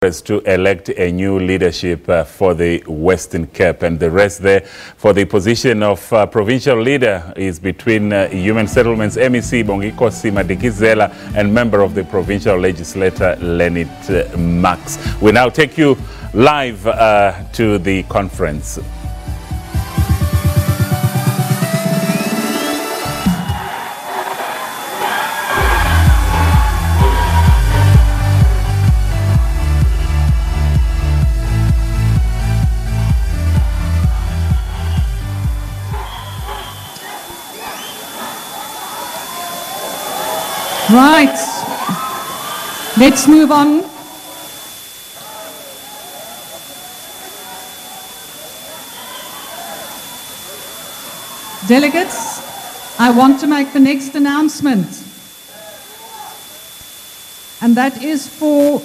to elect a new leadership for the Western Cape, and the rest there for the position of provincial leader is between Human Settlements MEC Bonginkosi Madikizela and member of the Provincial Legislature Lennit Max. We now take you live to the conference. Right, let's move on. Delegates, I want to make the next announcement, and that is for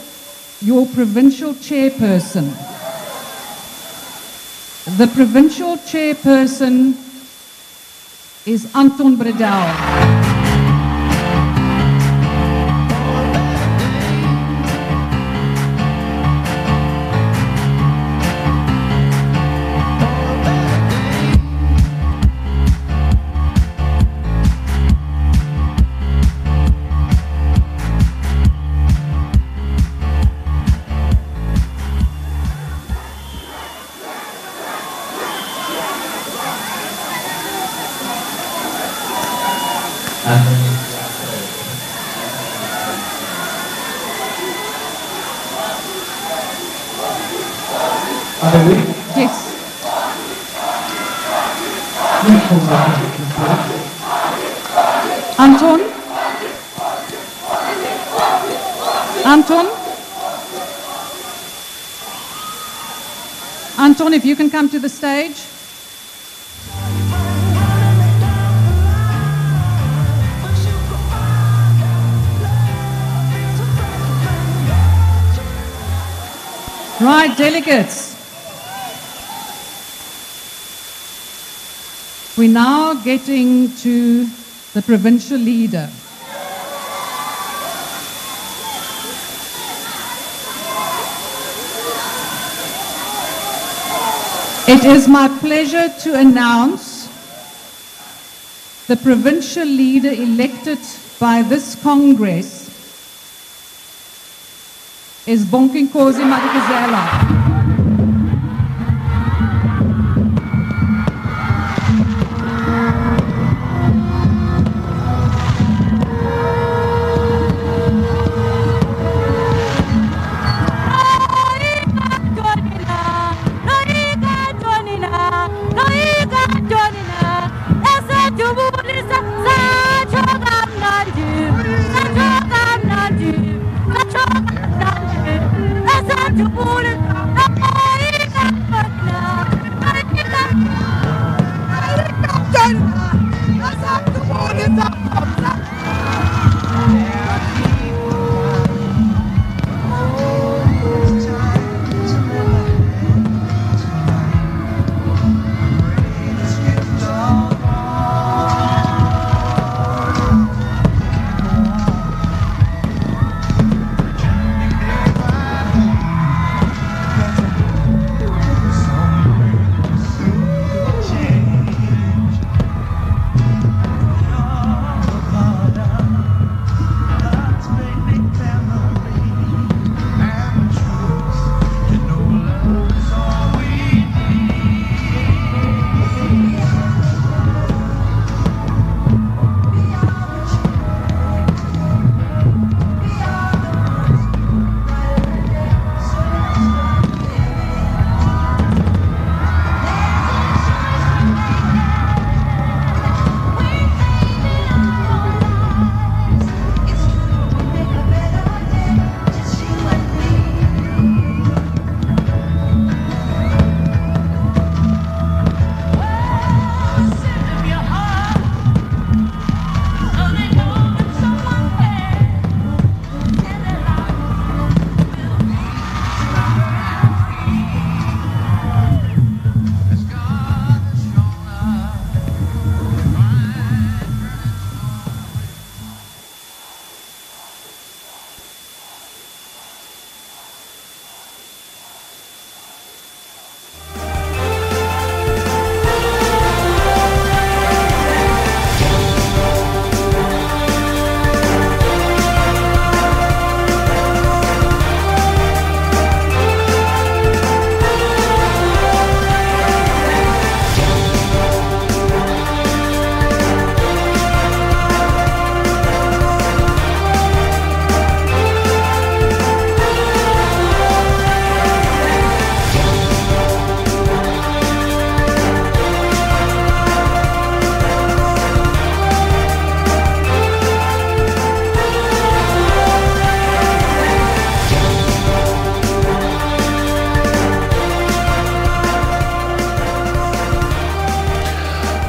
your provincial chairperson. The provincial chairperson is Anton Bredel. Yes. Anton? Anton? Anton, if you can come to the stage. Right, delegates. We're now getting to the provincial leader. It is my pleasure to announce the provincial leader elected by this Congress is Bonginkosi Madikizela.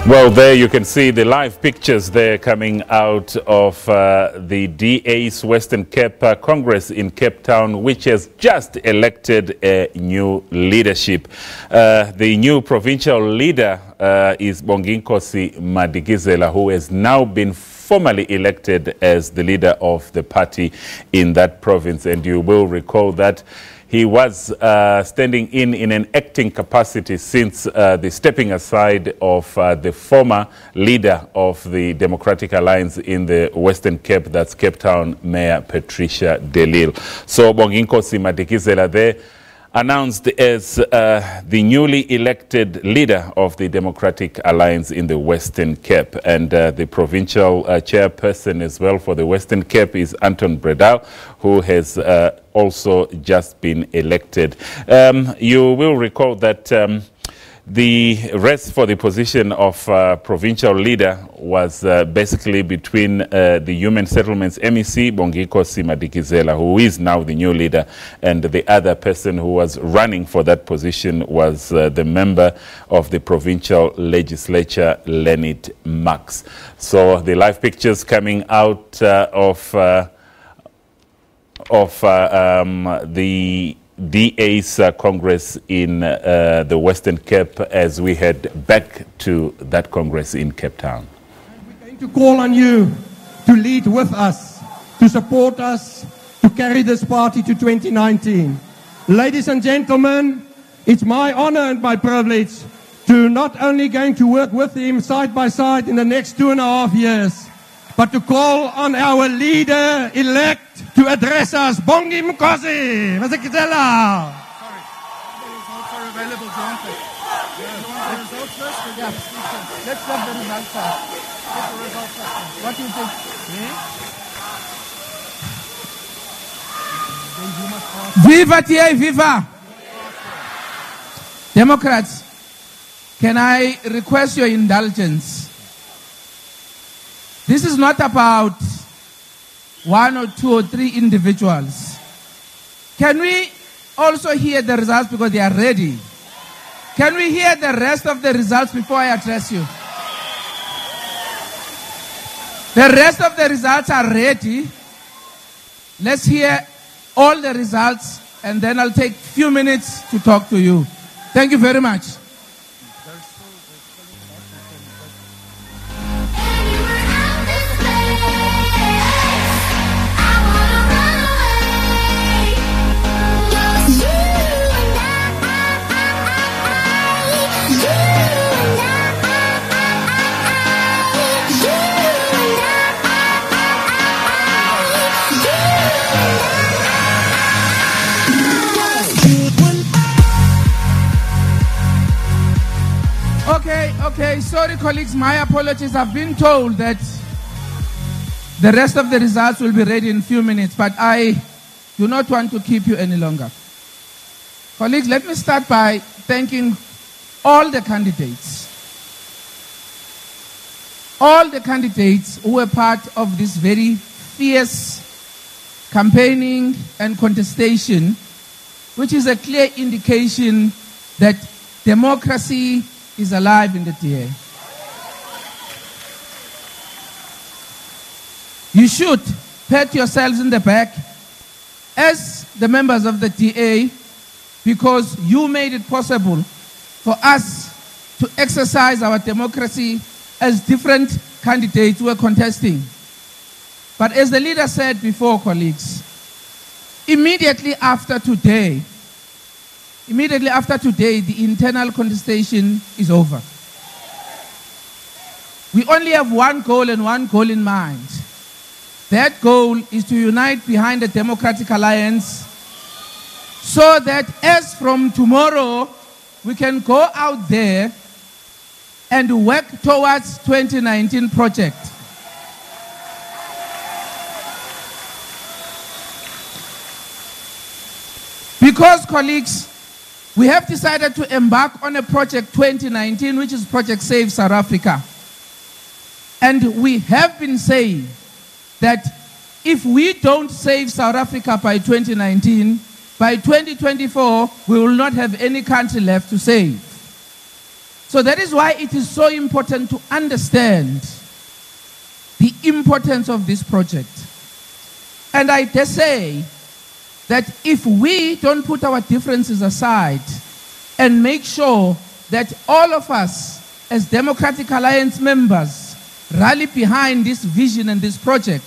Well, there you can see the live pictures there coming out of the DA's Western Cape Congress in Cape Town, which has just elected a new leadership. The new provincial leader is Bonginkosi Madikizela, who has now been formally elected as the leader of the party in that province. And you will recall that he was standing in an acting capacity since the stepping aside of the former leader of the Democratic Alliance in the Western Cape, that's Cape Town Mayor Patricia de Lille. So Bonginkosi Madikizela there announced as the newly elected leader of the Democratic Alliance in the Western Cape. And the provincial chairperson as well for the Western Cape is Anton Bredal, who has also just been elected. You will recall that the race for the position of provincial leader was basically between the Human Settlements MEC, Bonginkosi Madikizela, who is now the new leader, and the other person who was running for that position was the member of the Provincial Legislature, Lennit Max. So the live pictures coming out of the DA's Congress in the Western Cape as we head back to that Congress in Cape Town. We're going to call on you to lead with us, to support us, to carry this party to 2019. Ladies and gentlemen, it's my honor and my privilege to not only going to work with him side by side in the next 2.5 years, but to call on our leader-elect to address us, Bonginkosi Madikizela. Sorry. The results are available, don't they? You want the results first? Yeah. Let's have the results first. Get the results first. What do you think? Viva TA, viva! Democrats, can I request your indulgence? This is not about 1 or 2 or 3 individuals. Can we also hear the results because they are ready? Can we hear the rest of the results before I address you? The rest of the results are ready. Let's hear all the results and then I'll take a few minutes to talk to you. Thank you very much. Okay, sorry colleagues, my apologies. I've been told that the rest of the results will be ready in a few minutes, but I do not want to keep you any longer. Colleagues, let me start by thanking all the candidates. All the candidates who were part of this very fierce campaigning and contestation, which is a clear indication that democracy is alive in the TA. You should pat yourselves in the back as the members of the TA because you made it possible for us to exercise our democracy as different candidates were contesting. But as the leader said before, colleagues, immediately after today, the internal contestation is over. We only have one goal and one goal in mind. That goal is to unite behind the Democratic Alliance so that as from tomorrow, we can go out there and work towards 2019 project. Because, colleagues, we have decided to embark on a project 2019, which is Project Save South Africa. And we have been saying that if we don't save South Africa by 2019, by 2024, we will not have any country left to save. So that is why it is so important to understand the importance of this project. And I dare say that if we don't put our differences aside and make sure that all of us as Democratic Alliance members rally behind this vision and this project,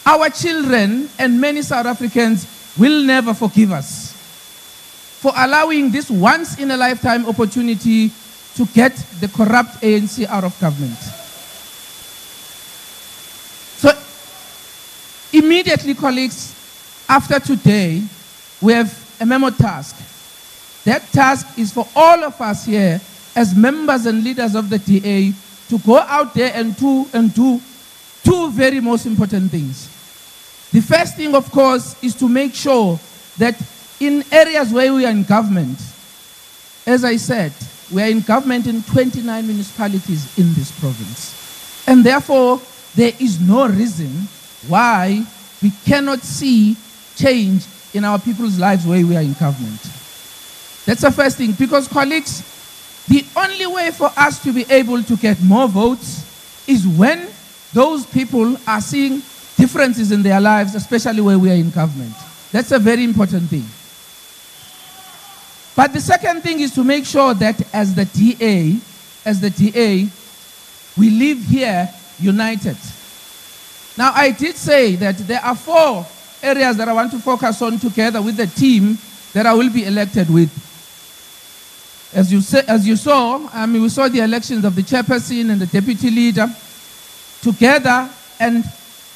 our children and many South Africans will never forgive us for allowing this once-in-a-lifetime opportunity to get the corrupt ANC out of government. So immediately, colleagues, after today, we have a memo task. That task is for all of us here as members and leaders of the DA to go out there and do two very most important things. The first thing, of course, is to make sure that in areas where we are in government, as I said, we are in government in 29 municipalities in this province. And therefore, there is no reason why we cannot see change in our people's lives where we are in government. That's the first thing, because colleagues, the only way for us to be able to get more votes is when those people are seeing differences in their lives, especially where we are in government. That's a very important thing. But the second thing is to make sure that as the DA, we live here united. Now, I did say that there are 4 areas that I want to focus on together with the team that I will be elected with. As you saw, we saw the elections of the chairperson and the deputy leader together, and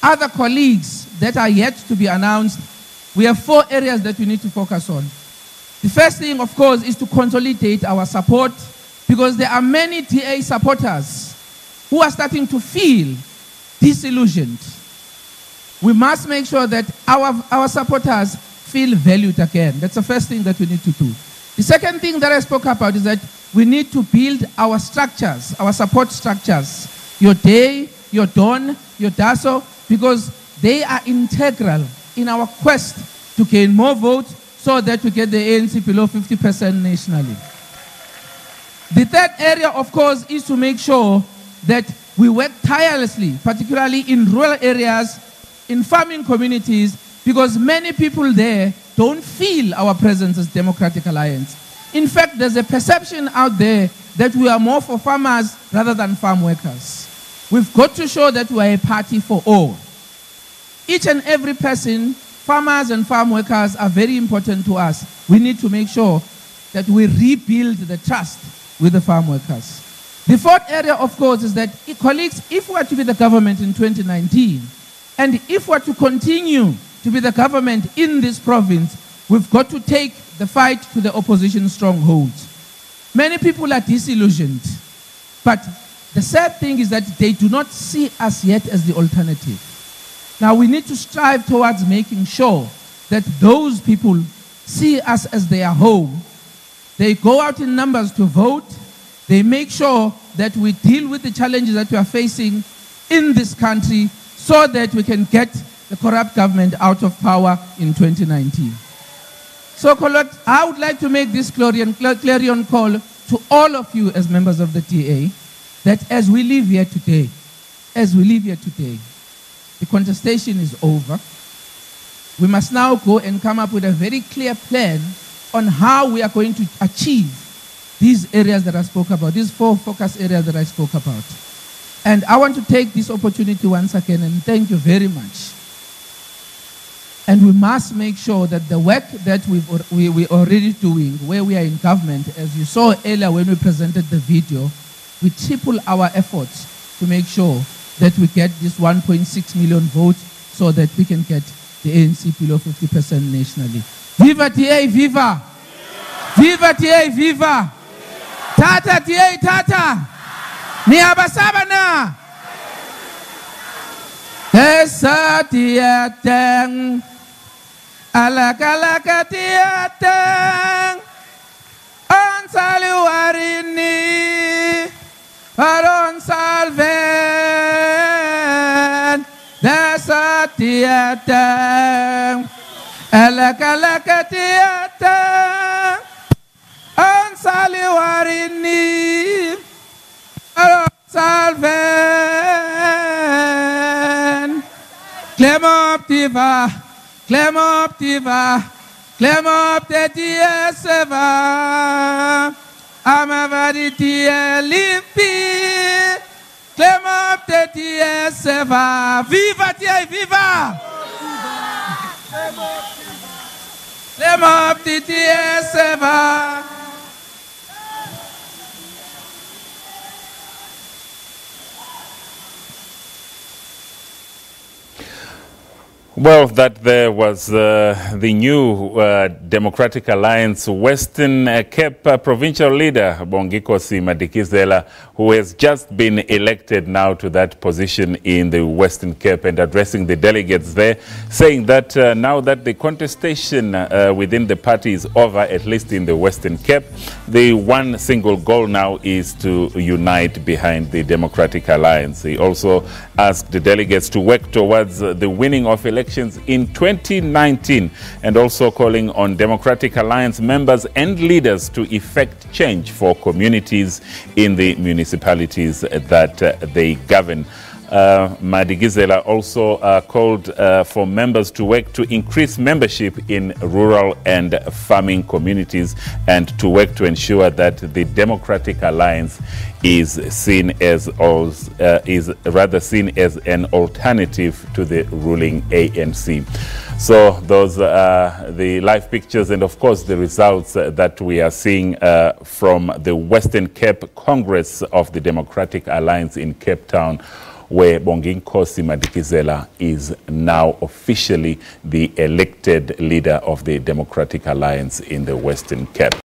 other colleagues that are yet to be announced. We have 4 areas that we need to focus on. The first thing, of course, is to consolidate our support, because there are many DA supporters who are starting to feel disillusioned. We must make sure that our supporters feel valued again. That's the first thing that we need to do. The second thing that I spoke about is that we need to build our structures, our support structures. Your DAY, your DON, your DASO, because they are integral in our quest to gain more votes so that we get the ANC below 50% nationally. The third area, of course, is to make sure that we work tirelessly, particularly in rural areas, in farming communities, because many people there don't feel our presence as Democratic Alliance. In fact, there's a perception out there that we are more for farmers rather than farm workers. We've got to show that we are a party for all. Each and every person, farmers and farm workers, are very important to us. We need to make sure that we rebuild the trust with the farm workers. The fourth area, of course, is that, colleagues, if we are to be the government in 2019, and if we are to continue to be the government in this province, we've got to take the fight to the opposition strongholds. Many people are disillusioned, but the sad thing is that they do not see us yet as the alternative. Now, we need to strive towards making sure that those people see us as their home. They go out in numbers to vote. They make sure that we deal with the challenges that we are facing in this country so that we can get the corrupt government out of power in 2019. So, colleagues, I would like to make this clarion call to all of you as members of the DA, that as we live here today, the contestation is over. We must now go and come up with a very clear plan on how we are going to achieve these areas that I spoke about, these 4 focus areas that I spoke about. And I want to take this opportunity once again and thank you very much. And we must make sure that the work that we're already doing, where we are in government, as you saw earlier when we presented the video, we triple our efforts to make sure that we get this 1.6 million votes so that we can get the ANC below 50% nationally. Viva DA, viva! Viva DA, viva! Tata DA, tata! Niabasaba na! Esa diateng, alaka diateng, ansali warini, aron salven, esa diateng, alaka diateng, ansali Sali warini salven. Claim up diva, claim up diva, claim up the DSeva. I'm a vanity limpi. Claim up the DSeva. Viva tia viva. Claim up the DSeva. Well, that there was the new Democratic Alliance Western Cape provincial leader, Bonginkosi Madikizela, who has just been elected now to that position in the Western Cape, and addressing the delegates there, saying that now that the contestation within the party is over, at least in the Western Cape, the one single goal now is to unite behind the Democratic Alliance. He also asked the delegates to work towards the winning of elections in 2019, and also calling on Democratic Alliance members and leaders to effect change for communities in the municipalities that they govern. Madikizela also called for members to work to increase membership in rural and farming communities, and to work to ensure that the Democratic Alliance is seen as seen as an alternative to the ruling ANC. So those are the live pictures and of course the results that we are seeing from the Western Cape Congress of the Democratic Alliance in Cape Town, where Bonginkosi Madikizela is now officially the elected leader of the Democratic Alliance in the Western Cape.